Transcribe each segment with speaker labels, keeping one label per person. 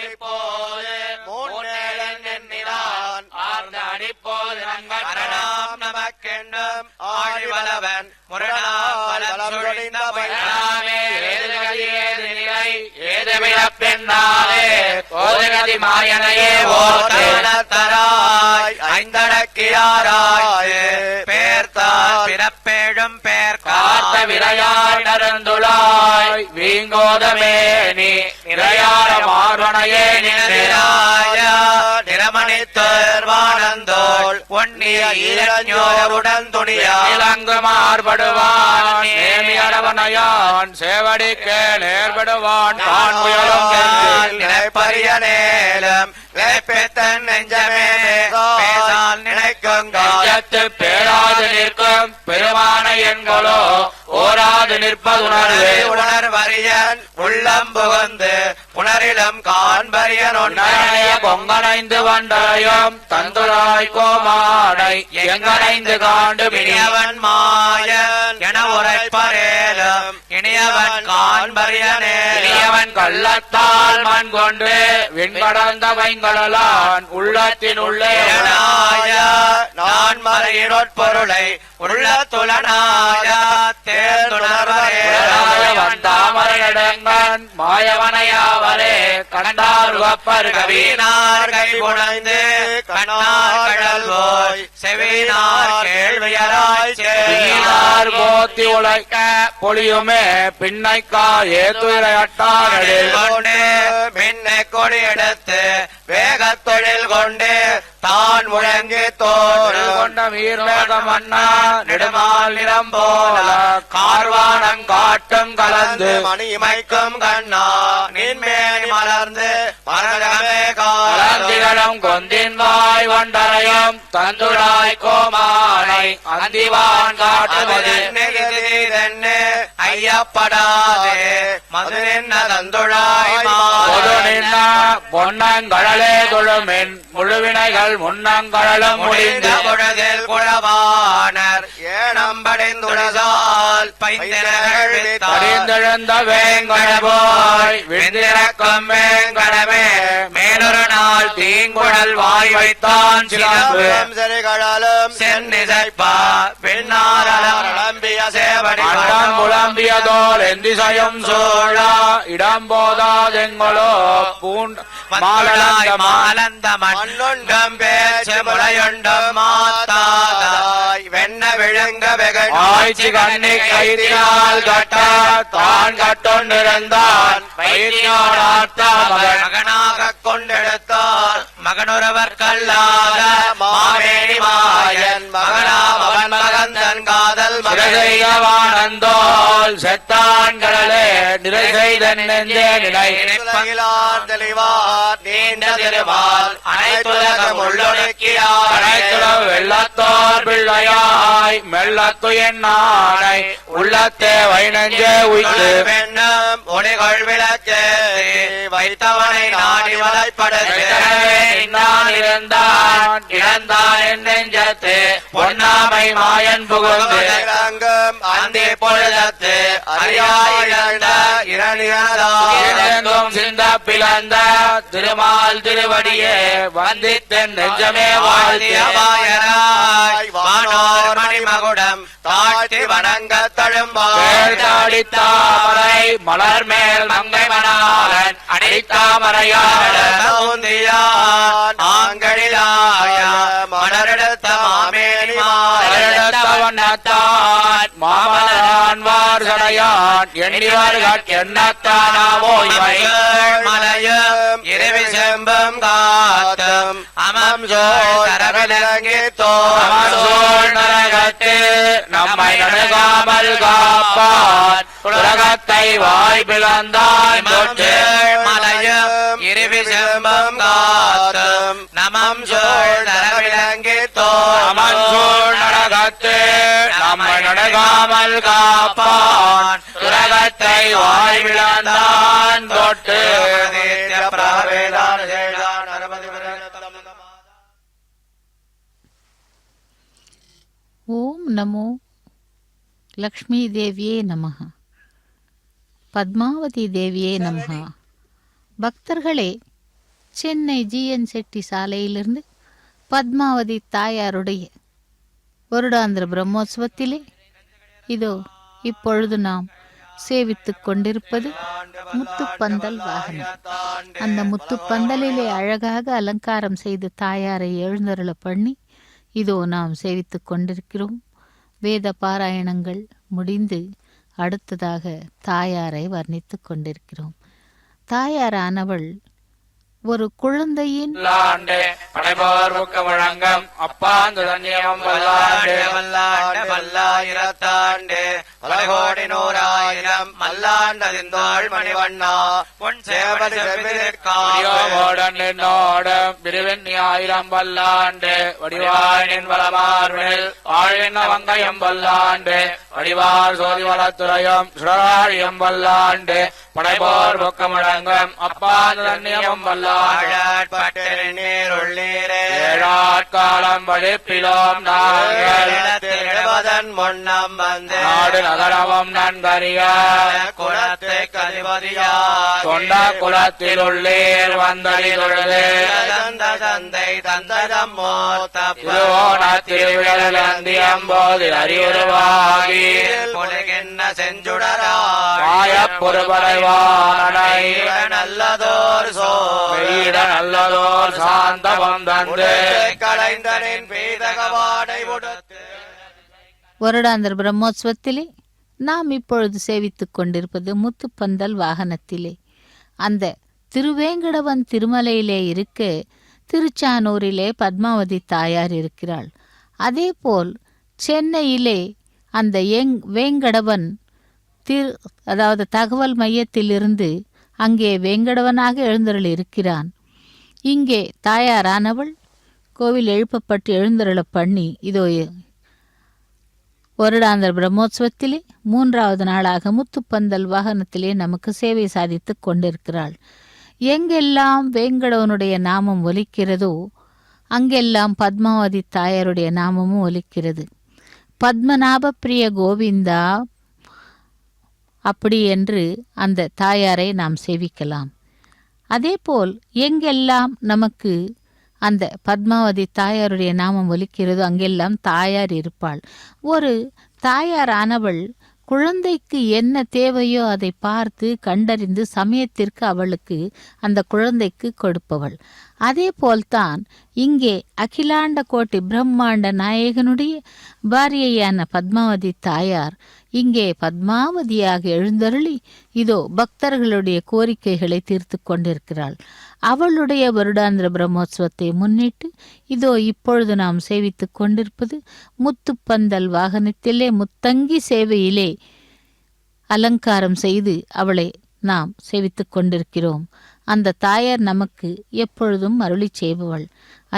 Speaker 1: அடிப்போது மூன்னேழன் ஆர்ந்த அடிப்போது மரணம் நமக்கென்னும் ஆழிவளவன் மாயனையே ஓதராய் ஐந்தடக்கியாராய் பேர்த்தார் பிறப்பேழும் பேர் காத்த விரையாய் நரந்துளாய் வீங்கோதமேனி நிறையார மார்வனையே நினைராய நிறமணி தேர்வானந்தோள் பொன்னிய ஈரஞ்சோருடன் துணியா இலங்கு மார்படுவான் நேமியடவனையான் சேவடிக்கே நேர்படுவான் தான் புயலும் நினைப்பரிய நேலம் நினைப்பேத்தன் நெஞ்சமே பேசால் நினைக்கும் காலத்து பேராது நிற்கும் பெருமான எண்களோ ஓராது நிற்பதுணர்வு உணர்வரியன் உள்ளம் புகுந்து புணரிலும் காண்பரியன் ஒன்றைய பொங்கனைந்து வண்டரையும் தந்துராய் கோமானை எங்கனைந்து காண்டு இனியவன் மாயன் என உரைப்பரேலும் இனியவன் காண்பரியனே இனியவன் கள்ளத்தால் மண் கொண்டு விண்கடந்த வைங்களான் உள்ளத்தின் உள்ளே நான் மறையினொற்பொருளை உள்ள துலனாய தேர்ந்துணர்வரேமரையடங்கன் மாயவனையாவரே கண்டார் கவினார் கை புனைந்து கண்ணார் கடல் போய் செவினார் கேள்வியராய் செய்யார் போத்தி உழைக்க பொழியுமே பின்னைக்கா ஏத்துரையட்டாரில் கொண்டு பின்னை கொடி எடுத்து வேகத் தொழில் கொண்டு தான் முழங்கி தோல் கொண்ட வீர்வேக மன்னா நெடுமால் நிறம் போல கார்வானம் காட்டும் கலந்து மணிமைக்கும் கண்ணா நின்மேனி மலர்ந்து மரகமே காலந்திகளும் கொந்தின் வாய் வண்டரையும் தந்துடாய் கோமானை அந்திவான் காட்டுவது ஐயப்படாதே மது நின்ன தந்துழாய் பொன்னங்கடலே தொழுமின் முழுவினைகள் முன்னங்கடலும் முடிந்த பொழுதில் குழவானர் ஏனம்படைந்துழசால் பைந்தெழுந்த வேங்கடபோய் விந்திரக்கம் வேங்கடமே மேலொரு நாள் தீங்குழல் வாய் வைத்தான் சிலம்பும் செறிகடலும் சென்னிசைப்பா பின்னாரம்பிய சேவடி புலம்பியதோல் எந்திசையும் சோழா இடம் போதாதெங்களோ பூண்ட மாலளாய் மாலந்த மண்ணுண்டம் பேச்சு முளையுண்டம் மாத்தாதாய் வெண்ண விழுங்க வெகாய்ச்சி கண்ணி கைதினால் கட்ட தான் கட்டொண்டிருந்தான் மகனாக கொண்டெடுத்தார் மகனொருவர் கல்லாத மாமேனி மாயன் மகனாம் அவன் மகந்தன் காதல் மகனையவானந்தோல் செத்தான் கடலே நிறை செய்த நெஞ்சே நிலை தெளிவார் நீண்ட திருவால் அனைத்துலகம் உள்ளொடுக்கியார் அனைத்துலக வெள்ளத்தோர் பிள்ளையாய் மெல்லத்து என்னானை உள்ளத்தே வைநெஞ்சே உய்த்து வெண்ணம் ஒளிகள் விளக்கே வைத்தவனை நாடி வலைப்படான் இருந்தான் இழந்தான் என் நெஞ்சத்து பொன்னாமை மாயன் புகுந்து அந்தி பொழுதத்து அறியாயிழந்த இரண்டும் சிந்த பிளந்த திருமால் திருவடியே வந்தித்தன் நெஞ்சமே வாழ்த்தியவாயராய் வானோர் மணிமகுடம் தாழ்த்தி வணங்க தழும்பாடித்தாமரை மலர் மேல் மங்கை மணாலன் அடித்தாமரையான் ஆங்கழிலாய மலரெடுத்த மாமேனி மாலெடுத்தவண்ணத்தான் மாமலரான்வார் சடையான் எண்ணிவார்கள் எண்ணத்தானாவோ மலையும் இரவி செம்பம் காத்தும் அமம் சோழ் தரவிலங்கி தோழ் நரகத்து நம்மை நடுகாமல் காப்பான் உலகத்தை வாய் பிளந்தாய் மலையும் இரவி செம்பம் காத்தும் நமம் சோழ் தரவிலங்கி தோழ் சோழ் நரகத்து நம்மை நடுகாமல் காப்பான் உலகத்தை வாய் பிளந்தான் தொட்டு
Speaker 2: ஓம் நமோ லக்ஷ்மி தேவியே நமஹ, பத்மாவதி தேவியே நமஹ. பக்தர்களே, சென்னை ஜிஎன் செட்டி சாலையிலிருந்து பத்மாவதி தாயாருடைய வருடாந்திர பிரம்மோற்சவத்திலே இதோ இப்பொழுது நாம் சேவித்துக் கொண்டிருப்பது முத்துப்பந்தல் வாகனம். அந்த முத்துப்பந்தலிலே அழகாக அலங்காரம் செய்து தாயாரை எழுந்தருள பண்ணி இதோ நாம் சேவித்துக் கொண்டிருக்கிறோம். வேத பாராயணங்கள் முடிந்து அடுத்ததாக தாயாரை வர்ணித்து கொண்டிருக்கிறோம். தாயாரானவள் ஒரு குழந்தையின்
Speaker 1: வழங்கம் அப்பாந்து தன்னியம் வல்லாண்டு
Speaker 3: வல்லாண்டு பல்லாயிரத்தாண்டு பல கோடி நூறாயிரம் மல்லாண்டதிந்தோள் மணிவண்ணா பொன் சேவடி
Speaker 1: செவ்விதோடும் பிரிவின் ஆயிரம் வல்லாண்டு வடிவாயின் வளமார்பில் ஆழின் வங்கையம் வல்லாண்டு வடிவார் சோதி வளத்துறையும் சுடராழியம் வல்லாண்டு படைபோர் பொக்கம் முழங்கம் அப்பாந்து தன்னியம் வல்லாண்டு ஏழாட்காலம் வழிப்பிலோம் நாங்கள்
Speaker 3: முன்னம் வந்து
Speaker 1: நாடு நகரமும் நன்கறிய
Speaker 3: குலத்தை கதிபதியார்
Speaker 1: கொண்ட குலத்தில் உள்ளேர் வந்தடி தொழுது
Speaker 3: தந்தை தந்ததம்
Speaker 1: திருவிழந்தியம்போது அறிவுருவாகி
Speaker 3: பொழுகின்ற செஞ்சுடராய்
Speaker 1: மாயப் பொறுபடைவானை
Speaker 3: நல்லதோர்
Speaker 1: வெயிட நல்லதோர் சாந்தவம் தந்து
Speaker 3: கலைந்தனின் பீதகவாடை உடுத்து.
Speaker 2: வருடாந்திர பிரம்மோற்சவத்திலே நாம் இப்பொழுது சேவித்துக் கொண்டிருப்பது முத்துப்பந்தல் வாகனத்திலே. அந்த திருவேங்கடவன் திருமலையிலே இருக்க திருச்சானூரிலே பத்மாவதி தாயார் இருக்கிறாள். அதேபோல் சென்னையிலே அந்த வேங்கடவன் அதாவது தகவல் மையத்திலிருந்து அங்கே வேங்கடவனாக எழுந்தருள் இருக்கிறான். இங்கே தாயாரானவள் கோவில் எழுப்பப்பட்டு எழுந்தருள பண்ணி இதோ வருடாந்திர பிரம்மோற்சவத்திலே 3வது நாளாக முத்துப்பந்தல் வாகனத்திலே நமக்கு சேவை சாதித்து கொண்டிருக்கிறாள். எங்கெல்லாம் வேங்கடவனுடைய நாமம் ஒலிக்கிறதோ அங்கெல்லாம் பத்மாவதி தாயாருடைய நாமமும் ஒலிக்கிறது. பத்மநாப பிரிய கோவிந்தா அப்படி என்று அந்த தாயாரை நாம் சேவிக்கலாம். அதேபோல் எங்கெல்லாம் நமக்கு அந்த பத்மாவதி தாயாருடைய நாமம் ஒலிக்கிறதோ அங்கெல்லாம் தாயார் இருப்பாள். ஒரு தாயாரானவள் குழந்தைக்கு என்ன தேவையோ அதை பார்த்து கண்டறிந்து சமயத்திற்கு அவளுக்கு அந்த குழந்தைக்கு கொடுப்பவள். அதே போல்தான் இங்கே அகிலாண்ட கோட்டி பிரம்மாண்ட நாயகனுடைய பாரியையான பத்மாவதி தாயார் இங்கே பத்மாவதியாக எழுந்தருளி இதோ பக்தர்களுடைய கோரிக்கைகளை தீர்த்து கொண்டிருக்கிறாள். அவளுடைய வருடாந்திர பிரம்மோற்சவத்தை முன்னிட்டு இதோ இப்பொழுது நாம் சேவித்துக் கொண்டிருப்பது முத்துப்பந்தல் வாகனத்திலே முத்தங்கி சேவையிலே அலங்காரம் செய்து அவளை நாம் சேவித்துக் கொண்டிருக்கிறோம். அந்த தாயார் நமக்கு எப்பொழுதும் அருளி செய்பவள்.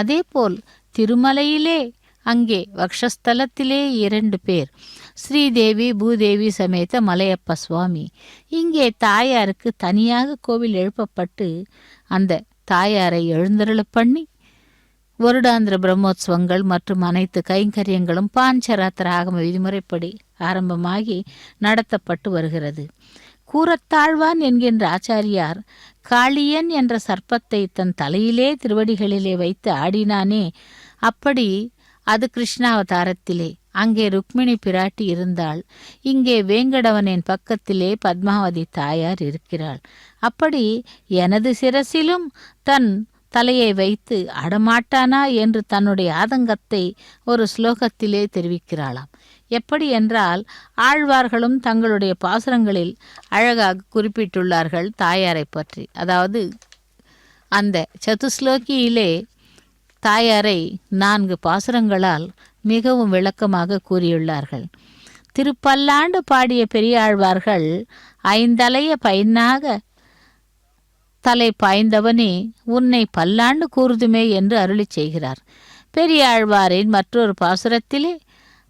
Speaker 2: அதேபோல் திருமலையிலே அங்கே வக்ஷஸ்தலத்திலே 2 பேர், ஸ்ரீதேவி பூதேவி சமேத மலையப்ப சுவாமி. இங்கே தாயாருக்கு தனியாக கோவில் எழுப்பப்பட்டு அந்த தாயாரை எழுந்தருள பண்ணி வருடாந்திர பிரம்மோற்சவங்கள் மற்றும் அனைத்து கைங்கரியங்களும் பாஞ்சராத்திர ஆகம விதிமுறைப்படி ஆரம்பமாகி நடத்தப்பட்டு வருகிறது. கூரத்தாழ்வான் என்கின்ற ஆச்சாரியார் காளியன் என்ற சர்ப்பத்தை தன் தலையிலே திருவடிகளிலே வைத்து ஆடினானே, அப்படி அது கிருஷ்ணாவதாரத்திலே. அங்கே ருக்மிணி பிராட்டி இருந்தாள். இங்கே வேங்கடவனின் பக்கத்திலே பத்மாவதி தாயார் இருக்கிறாள். அப்படி எனது சிரசிலும் தன் தலையை வைத்து ஆடமாட்டானா என்று தன்னுடைய ஆதங்கத்தை ஒரு ஸ்லோகத்திலே தெரிவிக்கிறாளாம். எப்படி என்றால் ஆழ்வார்களும் தங்களுடைய பாசுரங்களில் அழகாக குறிப்பிட்டுள்ளார்கள் தாயாரை பற்றி. அதாவது அந்த சதுஸ்லோகியிலே தாயாரை 4 பாசுரங்களால் மிகவும் விளக்கமாக கூறியுள்ளார்கள். திருப்பல்லாண்டு பாடிய பெரியாழ்வார்கள் 5 அலைய பையனாக தலை பாய்ந்தவனே உன்னை பல்லாண்டு கூறுதுமே என்று அருளி செய்கிறார். பெரியாழ்வாரின் மற்றொரு பாசுரத்திலே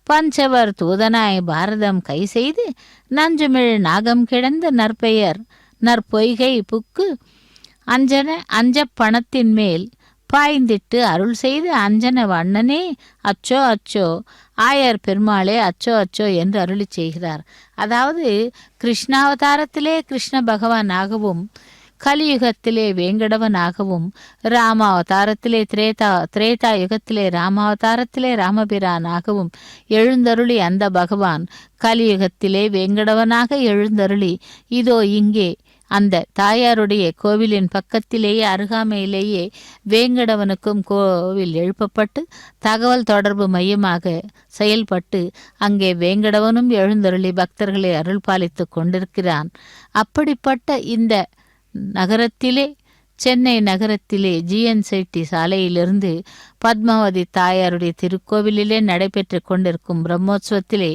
Speaker 2: பஞ்சவர் தூதனாய் பாரதம் கை செய்து நஞ்சுமிழ் நாகம் கிடந்த நற்பெயர் நற்பொய்கை புக்கு அஞ்ச பணத்தின் மேல் பாய்ந்திட்டு அருள் செய்து அஞ்சன வண்ணனே அச்சோ அச்சோ ஆயர் பெருமாளே அச்சோ அச்சோ என்று அருளி செய்கிறார். அதாவது கிருஷ்ணாவதாரத்திலே கிருஷ்ண பகவான் ஆகவும் கலியுகத்திலே வேங்கடவனாகவும் ராமாவதாரத்திலே திரேதா யுகத்திலே ராமாவதாரத்திலே ராமபிரானாகவும் எழுந்தருளி அந்த பகவான் கலியுகத்திலே வேங்கடவனாக எழுந்தருளி இதோ இங்கே அந்த தாயாருடைய கோவிலின் பக்கத்திலேயே அருகாமையிலேயே வேங்கடவனுக்கும் கோவில் எழுப்பப்பட்டு தகவல் தொடர்பு மையமாக செயல்பட்டு அங்கே வேங்கடவனும் எழுந்தருளி பக்தர்களை அருள் பாலித்து கொண்டிருக்கிறான். அப்படிப்பட்ட இந்த நகரத்திலே, சென்னை நகரத்திலே ஜிஎன் செட்டி சாலையிலிருந்து பத்மாவதி தாயாருடைய திருக்கோவிலிலே நடைபெற்று கொண்டிருக்கும் பிரம்மோற்சவத்திலே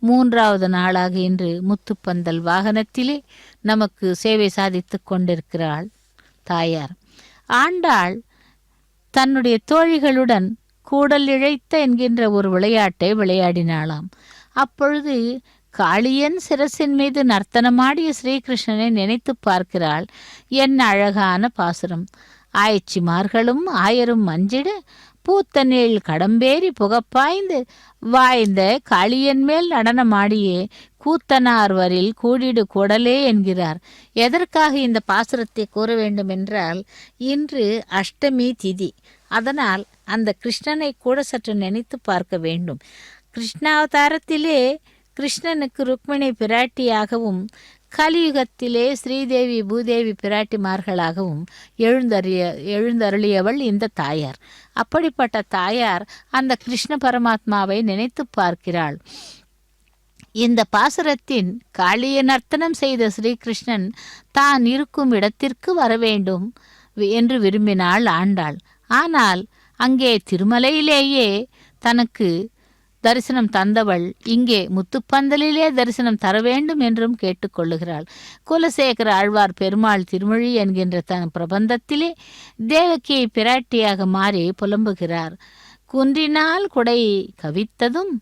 Speaker 2: 3வது நாளாக இன்று முத்துப்பந்தல் வாகனத்திலே நமக்கு சேவை சாதித்து கொண்டிருக்கிறாள் தாயார். ஆண்டாள் தன்னுடைய தோழிகளுடன் கூடல் இழைத்த என்கின்ற ஒரு விளையாட்டை விளையாடினாளாம். அப்பொழுது காளியன் சிரசின் மீது நர்த்தனமாடிய ஸ்ரீகிருஷ்ணனை நினைத்து பார்க்கிறாள். என்ன அழகான பாசுரம்! ஆய்ச்சிமார்களும் ஆயரும் மஞ்சிட பூத்தநீள் கடம்பேறி புகப்பாய்ந்து வாய்ந்த காளியன் மேல் நடனமாடியே கூத்தனார்வரில் கூடிடு கூடலே என்கிறார். எதற்காக இந்த பாசுரத்தை கூற வேண்டும் என்றால், இன்று அஷ்டமி திதி. அதனால் அந்த கிருஷ்ணனை கூட சற்று நினைத்து பார்க்க வேண்டும். கிருஷ்ணாவதாரத்திலே கிருஷ்ணனுக்கு ருக்மிணி பிராட்டியாகவும் கலியுகத்திலே ஸ்ரீதேவி பூதேவி பிராட்டிமார்களாகவும் எழுந்தருளியவள் இந்த தாயார். அப்படிப்பட்ட தாயார் அந்த கிருஷ்ண பரமாத்மாவை நினைத்து பார்க்கிறாள். இந்த பாசுரத்தின் காளிய நர்த்தனம் செய்த ஸ்ரீகிருஷ்ணன் தான் இருக்கும் இடத்திற்கு வர வேண்டும் என்று விரும்பினாள் ஆண்டாள். ஆனால் அங்கே திருமலையிலேயே தனக்கு தரிசனம் தந்தவள் இங்கே முத்துப்பந்தலிலே தரிசனம் தர வேண்டும் என்றும் கேட்டுக்கொள்ளுகிறாள். குலசேகர ஆழ்வார் பெருமாள் திருமொழி என்கின்ற தன் பிரபந்தத்திலே தேவகியை பிராட்டியாக மாறி புலம்புகிறார். குன்றினால் குடை கவித்ததும்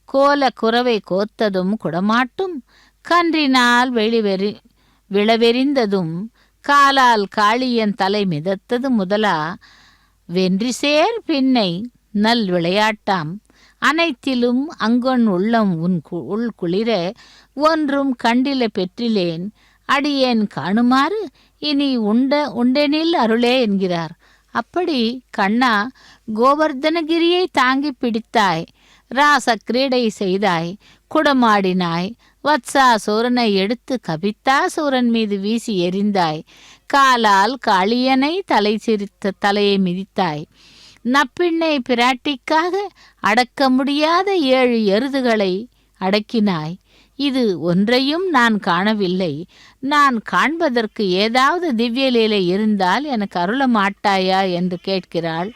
Speaker 2: கோல குறவை கோத்ததும் குடமாட்டும் கன்றினால் விளவெறிந்ததும் காலால் காளியன் தலை மிதத்தது முதலா வென்றிசேர் பின்னை நல் விளையாட்டாம் அனைத்திலும் அங்கொன் உள்ளம் உள் குளிர ஒன்றும் கண்டில பெற்றிலேன் அடியேன் காணுமாறு இனி உண்டெனில் அருளே என்கிறார். அப்படி கண்ணா, கோவர்தனகிரியை தாங்கி பிடித்தாய், ராச கிரீடை செய்தாய், குடமாடினாய், வத்சாசூரனை எடுத்து கபித்தாசூரன் மீது வீசி எறிந்தாய், காலால் காளியனை தலையை மிதித்தாய், நப்பிண்ணை பிராட்டிக்காக அடக்க முடியாத 7 எருதுகளை அடக்கினாய். இது ஒன்றையும் நான் காணவில்லை. நான் காண்பதற்கு ஏதாவது திவ்ய லீலை இருந்தால் எனக்கு அருள மாட்டாயா என்று கேட்கிறாள்.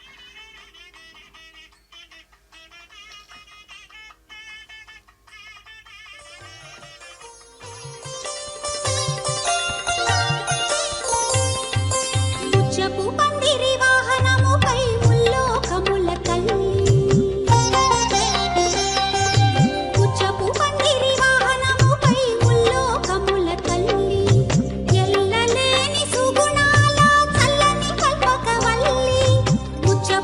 Speaker 4: ముచ్చ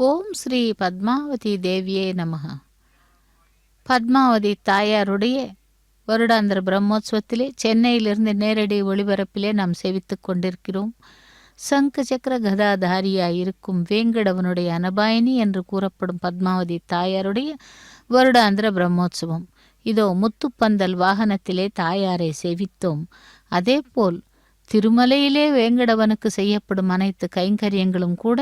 Speaker 2: ஓம் ஸ்ரீ பத்மாவதி தேவியே நமக. பத்மாவதி தாயாருடைய வருடாந்திர பிரம்மோற்சவத்திலே சென்னையிலிருந்து நேரடி ஒளிபரப்பிலே நாம் சேவித்துக் கொண்டிருக்கிறோம். சங்கு சக்கர கதாதாரியாய் இருக்கும் வேங்கடவனுடைய அனபாயினி என்று கூறப்படும் பத்மாவதி தாயாருடைய வருடாந்திர பிரம்மோற்சவம். இதோ முத்துப்பந்தல் வாகனத்திலே தாயாரை சேவித்தோம். அதேபோல் திருமலையிலே வேங்கடவனுக்கு செய்யப்படும் அனைத்து கைங்கரியங்களும் கூட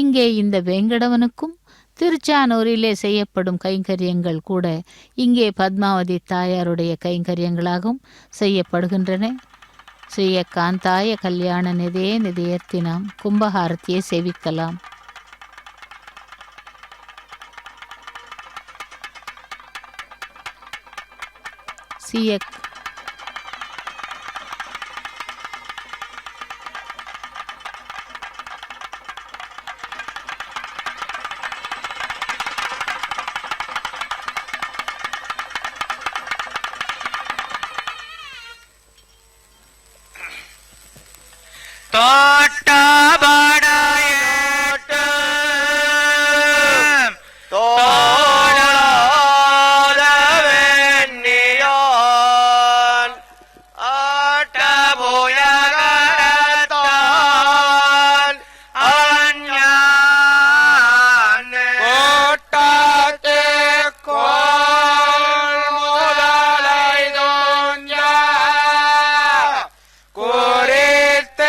Speaker 2: இங்கே இந்த வேங்கடவனுக்கும், திருச்சானூரிலே செய்யப்படும் கைங்கரியங்கள் கூட இங்கே பத்மாவதி தாயாருடைய கைங்கரியங்களாகவும் செய்யப்படுகின்றன. ஸ்ரீய காந்தாய கல்யாண நிதியே நிதியர்த்தினாம் கும்பஹாரத்தியை சேவிக்கலாம். சியக்
Speaker 1: தோட்டபடையேட்டு
Speaker 3: தோளாத வெண்ணியான் ஆட்டபுயகரத்தான் அஞ்ஞானே
Speaker 1: கோட்டாத்தே கோல் முதலை தோஞ்சா குறித்தெறிந்த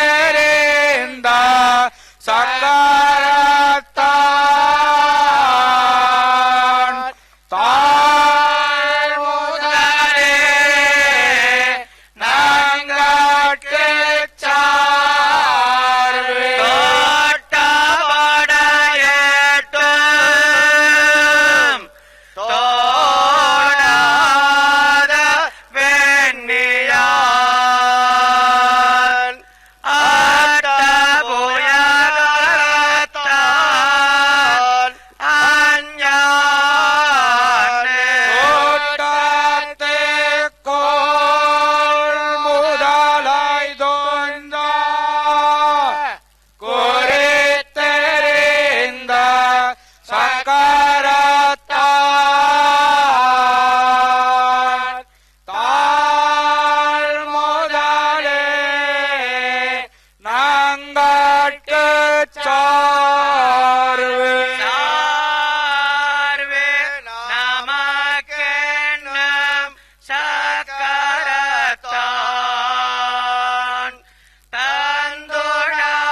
Speaker 1: சக்கரத்தான் தாழ் முதலே நாங்கட்குச் சார்வே
Speaker 3: தோட்டபடையேட்டும் தோளாத வெண்ணியான் ஆட்டபுயகரத்தான் அஞ்ஞானே
Speaker 1: கோட்டாத்தே கோல் முதலை தோஞ்சா குறித்தெறிந்த சக்கரத்தான் தாழ் முதலே நாங்கட்குச் சார்வே
Speaker 3: சார்வே நமக்கென்னும் சக்கரத்தான்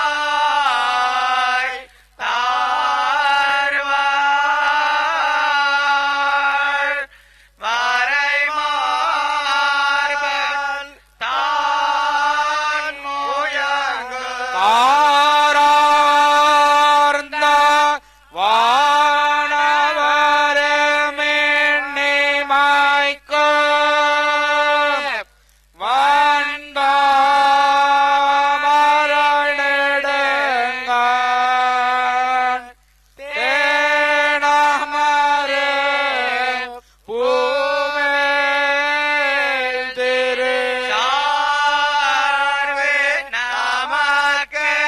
Speaker 3: தந்துழாய் தார்வாள் வரைமார்பன் தான் முயங்கு
Speaker 1: தாரார்ந்த வானவரமென்னிமாய்க்கும் வந்த மரணிடுங்க தேனமரே பூமேல் திரு
Speaker 3: சார்வே நமக்கென்னும்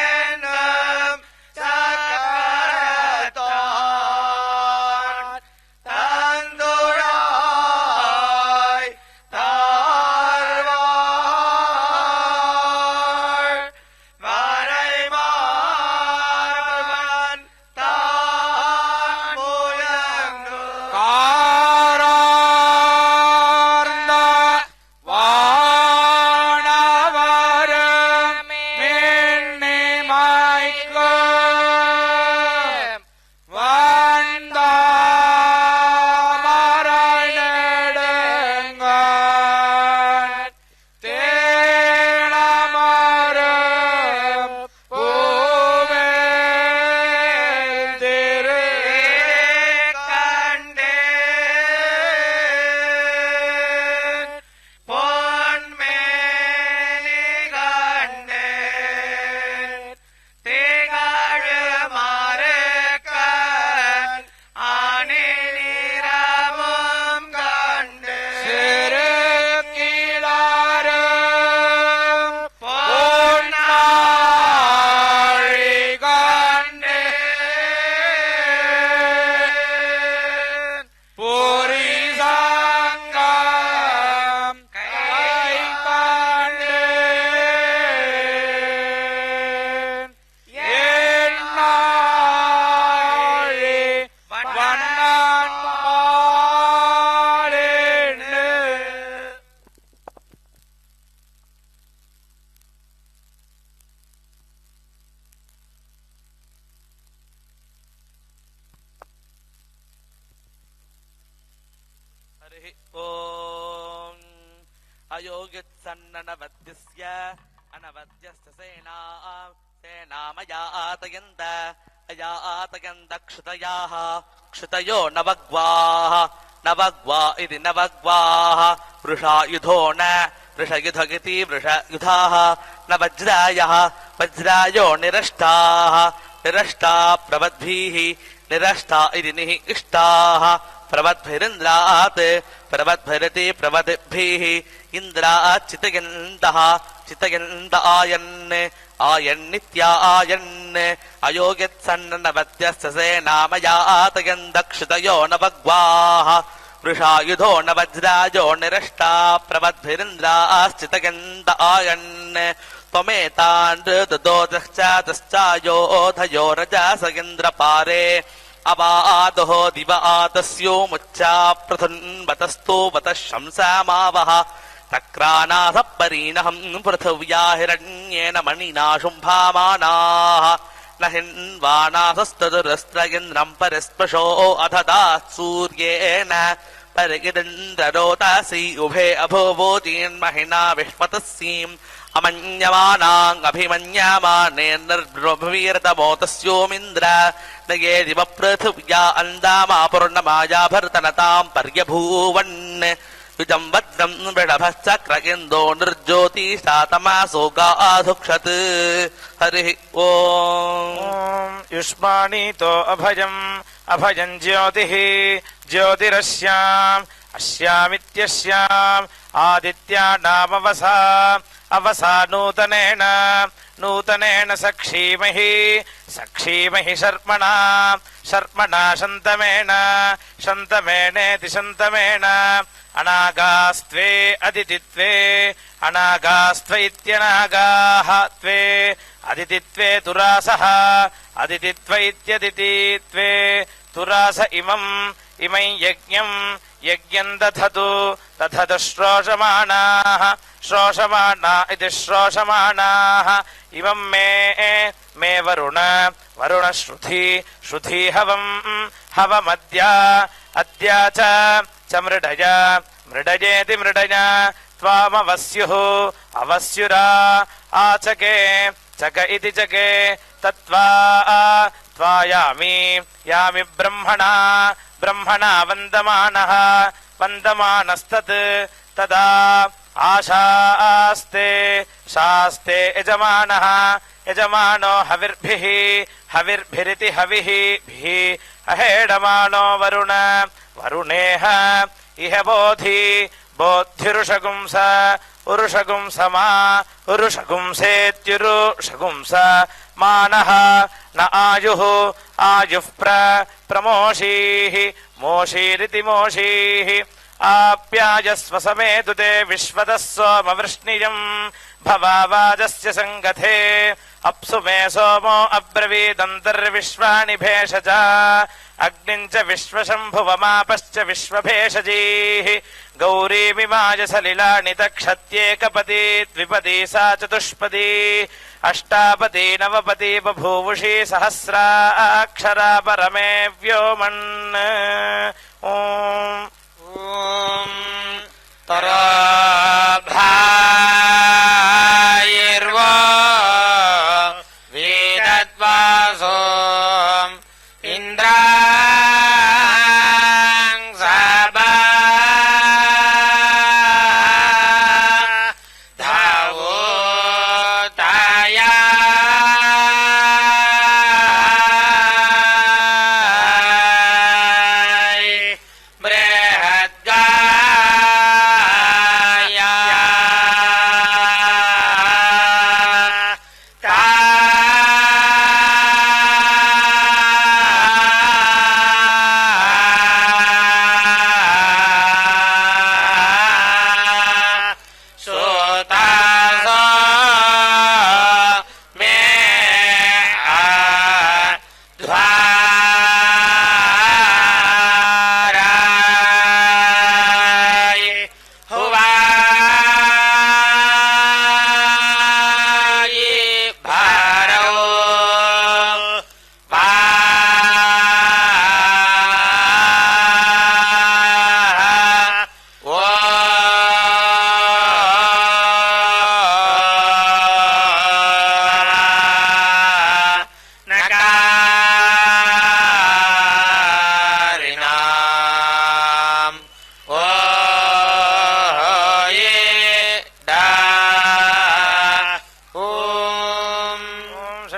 Speaker 1: ఓం అయోగ్యత్సన్ననవద్యస్య అనవద్యస్య సేనామయాతయంత అయాతయంత క్షుతయాః క్షుతయో నవగ్వాః నవగ్వా ఇది నవగ్వాః వృషాయుధో న వృషయుధగితి వృషయుధాః న వజ్రాయః వజ్రాయో నిరష్టాః నిరష్టా ప్రవద్భిః నిరష్టా ఇది నిఇష్టాః ప్రవద్భిరింద్రాత్ ప్రవద్భిరతి ప్రవద్భిః ఇంద్రాత్ చితయంతః చితయంత ఆయన్ ఆయన్నిత్యాయన్ అయోగ్యత్సన్ననవద్యస్య సేనామయాతయంత క్షుతయో నవగ్వాః వృషాయుధో న వజ్రాయో నిరష్టా ప్రవద్భిరింద్రాశ్చితయంత ఆయన్ త్వమేతాన్ దదోదశ్చాదశ్చాయోధయో రజసగింద్రపారే అవాదోః దివ ఆతస్యోముచ్చా పృథున్వతస్తో వతః శంసామావః తక్రానాథ పరీణహం పృథివ్యా హిరణ్యేన మణినా శుంభామానాః న హిన్వానాథస్తదురస్త్రయింద్రం పరిస్పృశో అథదాత్ సూర్యేణ పరిగిరింద్రరోతాసి ఉభే అభోవోజీన్మహినా విశ్వతస్సీం అమన్యమానాంగభిమన్యమానేర్భవీరతమోతస్యోమింద్ర నగే దివ పృథివ్యా అందామా పూర్ణమాయా భర్తనతాం పర్యభూవన్ యుజం వజ్రం వృషభశ్చక్ర ఇందో నిర్జ్యోతిషాతమాసో గాధుక్షత్ హరి ఓం
Speaker 4: యుష్మాణీతో అభయం అభయం జ్యోతిః జ్యోతిరస్యాం అస్యామిత్యస్యాం ఆదిత్యానామవసా అవసా నూతనేన నూతనేన సక్షీమహి సక్షీమహి శర్మణా శర్మణా శంతమేన శంతమేనేతి శంతమేన అనాగాస్త్వే అదితిత్వే అనాగాస్త్వైత్యనాగాః త్వే అదితిత్వే తురాసః అదితిత్వైత్యదితిత్వే తురాస ఇమం ఇమై యజ్ఞం యజ్ఞం దధతు దధతు శ్రోషమాణాః శ్రోషమాణా ఇది శ్రోషమాణాః ఇమం మే మే వరుణ వరుణ శృధి శృధి హవం హవమద్య అద్యా చ మృడయ మృడయేతి మృడయ త్వామవస్యుః అవస్యురా ఆచకే చక ఇతి చకే తత్వా త్వాయామి యామి బ్రహ్మణా బ్రహ్మణా వందమానః వందమానస్తత్ తదా ఆశాస్తే శాస్తే యజమానః యజమానో హవిర్భిః హవిర్భిరితి హవిః భిః అహేడమానో వరుణ వరుణేహ ఇహ బోధి బోద్ధిరుషగుంస ఉరుషగుంసమా ఉరుషగుంసేత్యురుషగుంస మానః న ఆయుః ఆయుః ప్రమోషీః మోషీరితి మోషీః ఆప్యాయస్వ సమేతుతే విశ్వతః సోమవృష్ణియం భవావాజస్య సంగతే అప్సు మే సోమో అబ్రవీదంతర్విశ్వాణి భేషజ అగ్నిం చ విశ్వశంభువమాపశ్చ విశ్వభేషజీః గౌరీమిమాయ సలిలాని తక్షత్యేకపదీ ద్విపదీ సా చతుష్పదీ అష్టాపదీ నవపదీ బభూవుషీ సహస్రాక్షరా పరమే వ్యోమన్ ఓం
Speaker 3: ఓం తరాభాయిర్వో వేదద్వాసో ఇంద్రాం సభా ధావో తాయా బ్రహ్మ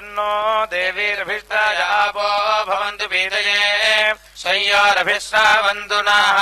Speaker 4: तन्नो देवीरभिष्टायापो भवन्तु पीतये शय्यारभिश्रावन्तु नः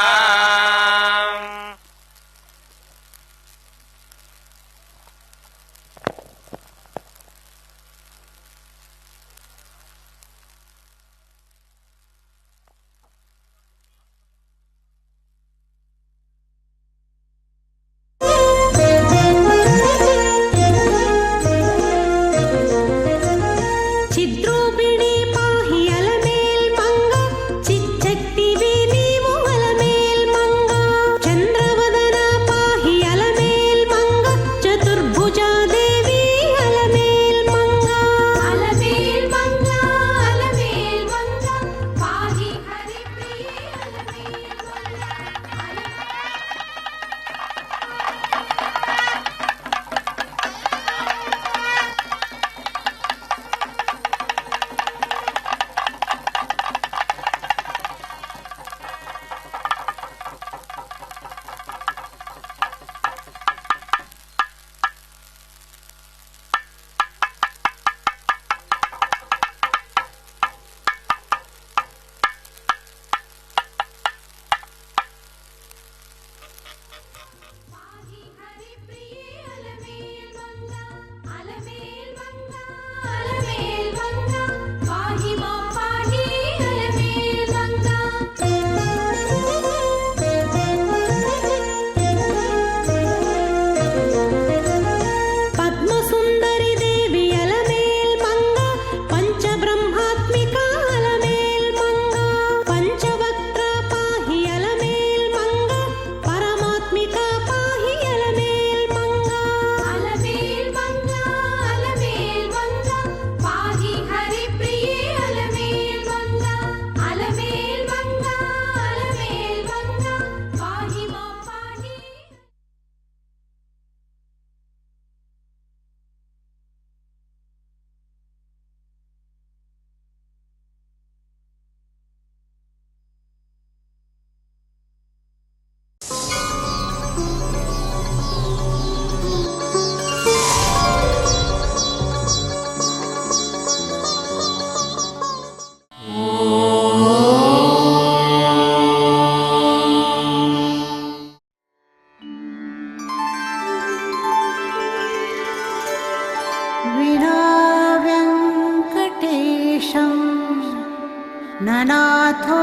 Speaker 5: ननाथो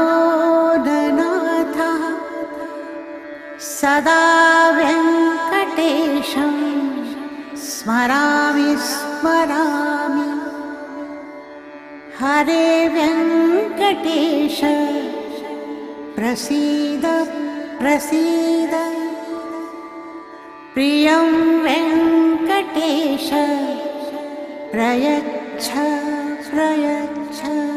Speaker 5: ननाथः सदा वेङ्कटेशं स्मरामि स्मरामि हरे वेङ्कटेश प्रसीद प्रसीद प्रियं वेङ्कटेश प्रयच्छ प्रयच्छ